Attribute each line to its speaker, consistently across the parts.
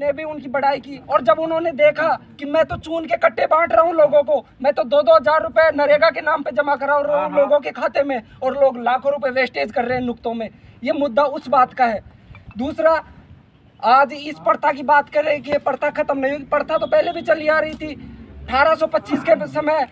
Speaker 1: ने भी उनकी बड़ाई की। और जब उन्होंने देखा कि मैं तो चून के कट्टे बांट रहा हूँ लोगों को, मैं तो 2-2 हजार रुपए नरेगा के नाम पे जमा करा रहा हूँ लोगों के खाते में, और लोग लाखों रुपए वेस्टेज कर रहे हैं नुक्तों में, ये मुद्दा उस बात का है। दूसरा, आज इस प्रथा की बात करें कि ये प्रथा खत्म नहीं हुई, प्रथा तो पहले भी चली आ रही थी। 1825 के समय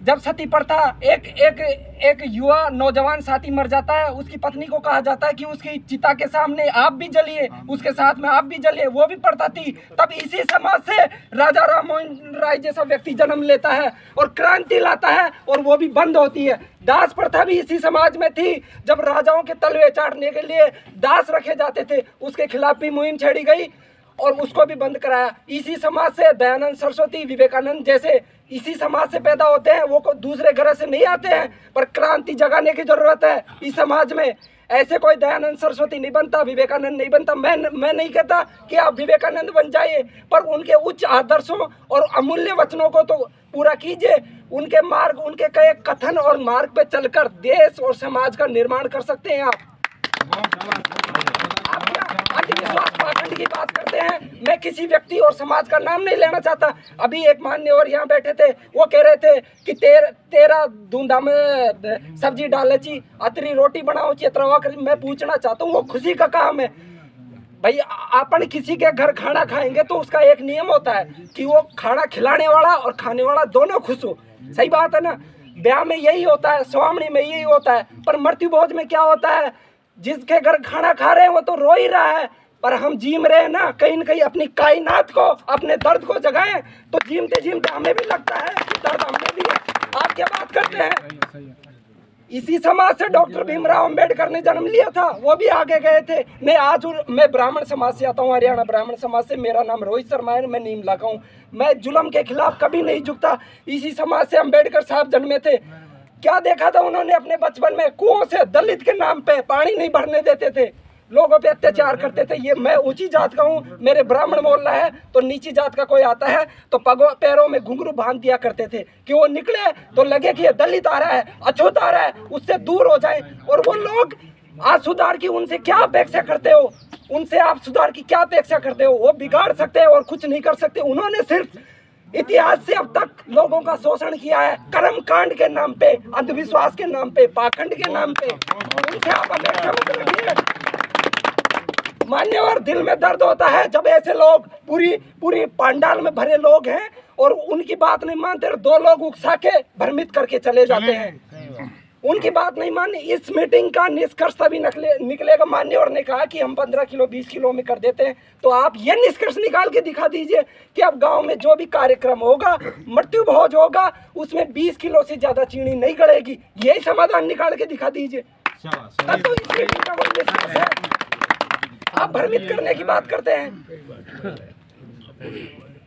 Speaker 1: जब सती प्रथा, एक युवा नौजवान साथी मर जाता है, उसकी पत्नी को कहा जाता है कि उसकी चिता के सामने आप भी जलिए, उसके साथ में आप भी जलिए, वो भी प्रथा थी। तब इसी समाज से राजा राम मोहन राय जैसा व्यक्ति जन्म लेता है और क्रांति लाता है, और वो भी बंद होती है। दास प्रथा भी इसी समाज में थी। जब राजाओं के तलवे चाटने के लिए दास रखे जाते थे, उसके खिलाफ भी मुहिम छेड़ी गई और उसको भी बंद कराया। इसी समाज से दयानंद सरस्वती, विवेकानंद जैसे इसी समाज से पैदा होते हैं, वो दूसरे घर से नहीं आते हैं, पर क्रांति जगाने की जरूरत है इस समाज में। ऐसे कोई दयानंद सरस्वती नहीं बनता, विवेकानंद नहीं बनता। मैं नहीं कहता कि आप विवेकानंद बन जाइए, पर उनके उच्च आदर्शों और अमूल्य वचनों को तो पूरा कीजिए। उनके मार्ग, उनके कई कथन और मार्ग पे चलकर देश और समाज का निर्माण कर सकते हैं आप। अंधविश्वास पाखंड की बात करते हैं। मैं किसी व्यक्ति और समाज का नाम नहीं लेना चाहता। अभी एक मान्यवर यहाँ बैठे थे, वो कह रहे थे कि तेरा धुंधा में सब्जी डाल ची, अतरी रोटी बनाओ चित्रवा कर। मैं पूछना चाहता हूँ, वो खुशी का काम है भाई। अपन किसी के घर खाना खाएंगे तो उसका एक नियम होता है कि वो खाना खिलाने वाला और खाने वाला दोनों खुश हो। सही बात है ना? ब्याह में यही होता है, स्वामणी में यही होता है, पर मृत्यु भोज में क्या होता है? जिसके घर खाना खा रहे हैं वो तो रो ही रहा है, पर हम जीम रहे हैं ना, कहीं न कहीं अपनी कायनात को, अपने दर्द को जगाएं। तो जीमते जीमते हमें भी लगता है कि दर्द हमें भी है। आप क्या बात करते हैं? इसी समाज से डॉक्टर भीमराव अंबेडकर ने जन्म लिया था, वो भी आगे गए थे। मैं ब्राह्मण समाज से आता हूँ, हरियाणा ब्राह्मण समाज से। मेरा नाम रोहित शर्मा है, मैं नीम लगा हूँ। मैं जुल्म के खिलाफ कभी नहीं झुकता। इसी समाज से अंबेडकर साहब जन्मे थे। क्या देखा था उन्होंने अपने बचपन में? कुओं से दलित के नाम पे पानी नहीं भरने देते थे, लोगों पे अत्याचार करते थे। ये मैं ऊंची जात का हूँ, मेरे ब्राह्मण मोहल्ला है, तो नीची जात का कोई आता है तो पैरों में घुंघरू बांध दिया करते थे कि वो निकले तो लगे कि ये दलित आ रहा है, अछूत आ रहा है, उससे दूर हो जाए। और वो लोग आज सुधार की उनसे क्या अपेक्षा करते हो? उनसे आप सुधार की क्या अपेक्षा करते हो? वो बिगाड़ सकते हैं और कुछ नहीं कर सकते। उन्होंने सिर्फ इतिहास से अब तक लोगों का शोषण किया है, कर्म कांड के नाम पे, अंधविश्वास के नाम पे, पाखंड के नाम पे। उनसे आप अपेक्षा मत रखिए। मान्यवर, दिल में दर्द होता है जब ऐसे लोग पूरी पंडाल में भरे लोग हैं और उनकी बात नहीं मानते, 2 लोग उकसा के भ्रमित करके चले जाते हैं। उनकी बात नहीं मानी। इस मीटिंग का निष्कर्ष तभी निकलेगा। मान्यवर ने कहा कि हम 15 किलो 20 किलो में कर देते हैं, तो आप ये निष्कर्ष निकाल के दिखा दीजिए कि अब गांव में जो भी कार्यक्रम होगा, मृत्यु भोज होगा, उसमें 20 किलो से ज्यादा चीनी नहीं गड़ेगी। यही समाधान निकाल के दिखा दीजिए, तब तो इस मीटिंग का कोई निष्कर्ष है। आप भ्रमित करने की बात करते हैं,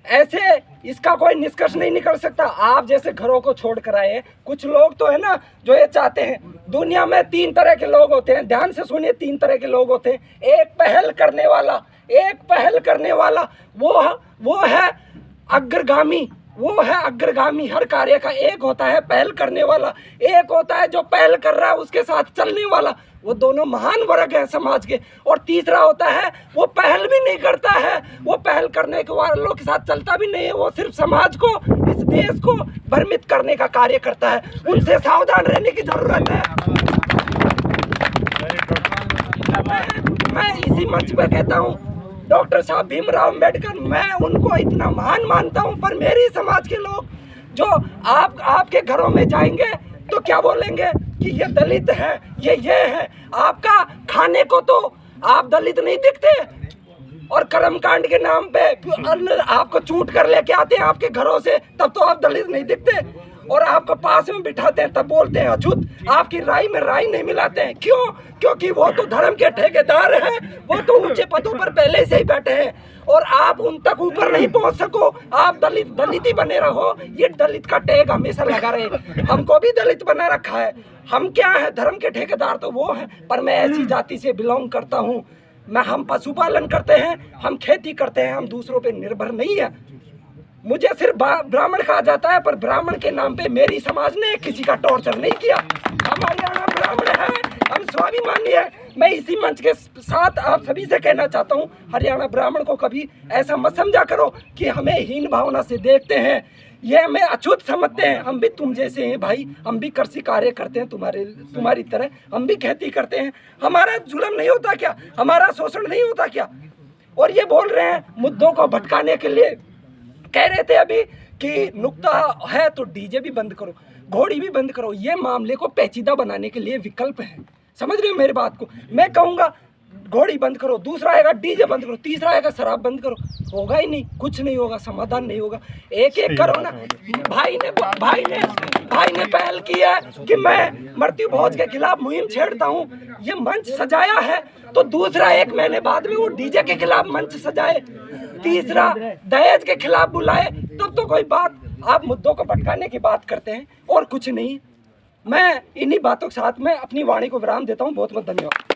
Speaker 1: ऐसे इसका कोई निष्कर्ष नहीं निकल सकता। आप जैसे घरों को छोड़ कर आए, कुछ लोग तो है ना जो ये चाहते हैं। दुनिया में 3 तरह के लोग होते हैं, ध्यान से सुनिए। 3 तरह के लोग होते हैं। एक पहल करने वाला, वो है अग्रगामी हर कार्य का। एक होता है पहल करने वाला, एक होता है जो पहल कर रहा है उसके साथ चलने वाला। वो दोनों महान वर्ग हैं समाज के। और तीसरा होता है वो पहल भी नहीं करता है, वो पहल करने के वालों के साथ चलता भी नहीं है, वो सिर्फ समाज को, इस देश को भ्रमित करने का कार्य करता है। उनसे सावधान रहने की जरूरत है। मैं इसी मंच पर कहता हूँ, डॉक्टर साहब भीमराव अंबेडकर, मैं उनको इतना महान मानता हूँ, पर मेरी समाज के लोग जो आपके घरों में जाएंगे तो क्या बोलेंगे कि ये दलित है, ये है। आपका खाने को तो आप दलित नहीं दिखते, और कर्मकांड के नाम पे आपको चूट कर लेके आते हैं आपके घरों से, तब तो आप दलित नहीं दिखते। और आपको पास में बिठाते हैं तब बोलते हैं अछूत। आपकी राय में राय नहीं मिलाते हैं। क्यों? क्योंकि वो तो धर्म के ठेकेदार हैं, वो तो ऊंचे पदों पर पहले से ही बैठे हैं, और आप उन तक ऊपर नहीं पहुंच सको। आप दलित ही बने रहो। ये दलित का टैग हमेशा लगा रहे। हमको भी दलित बना रखा है। हम क्या है? धर्म के ठेकेदार तो वो है, पर मैं ऐसी जाति से बिलोंग करता हूँ। हम पशुपालन करते हैं, हम खेती करते हैं, हम दूसरों पे निर्भर नहीं है। मुझे सिर्फ ब्राह्मण कहा जाता है, पर ब्राह्मण के नाम पे मेरी समाज ने किसी का टॉर्चर नहीं किया। हम हरियाणा ब्राह्मण है, हम स्वाभिमानी है। मैं इसी मंच के साथ आप सभी से कहना चाहता हूँ, हरियाणा ब्राह्मण को कभी ऐसा मत समझा करो कि हमें हीन भावना से देखते हैं, ये हमें अछूत समझते हैं। हम भी तुम जैसे हैं भाई, हम भी कृषि कार्य करते हैं तुम्हारी तरह, हम भी खेती करते हैं। हमारा जुल्म नहीं होता क्या, हमारा शोषण नहीं होता क्या? और ये बोल रहे हैं मुद्दों को भटकाने के लिए, कह रहे थे अभी कि नुक्ता है तो डीजे भी बंद करो, घोड़ी भी बंद करो। ये मामले को पेचीदा बनाने के लिए विकल्प है, समझ रहे हो मेरी बात को? मैं कहूँगा घोड़ी बंद करो, दूसरा आएगा डीजे बंद करो, तीसरा आएगा शराब बंद करो। होगा ही नहीं, कुछ नहीं होगा, समाधान नहीं होगा। एक एक करो ना। भाई ने पहल की है कि मैं मृत्यु भोज के खिलाफ मुहिम छेड़ता हूँ, ये मंच सजाया है, तो दूसरा 1 महीने बाद में वो डीजे के खिलाफ मंच सजाए, तीसरा दहेज के खिलाफ बुलाए, तब तो कोई बात। आप मुद्दों को भटकाने की बात करते हैं और कुछ नहीं। मैं इन्हीं बातों के साथ में अपनी वाणी को विराम देता हूँ। बहुत बहुत धन्यवाद।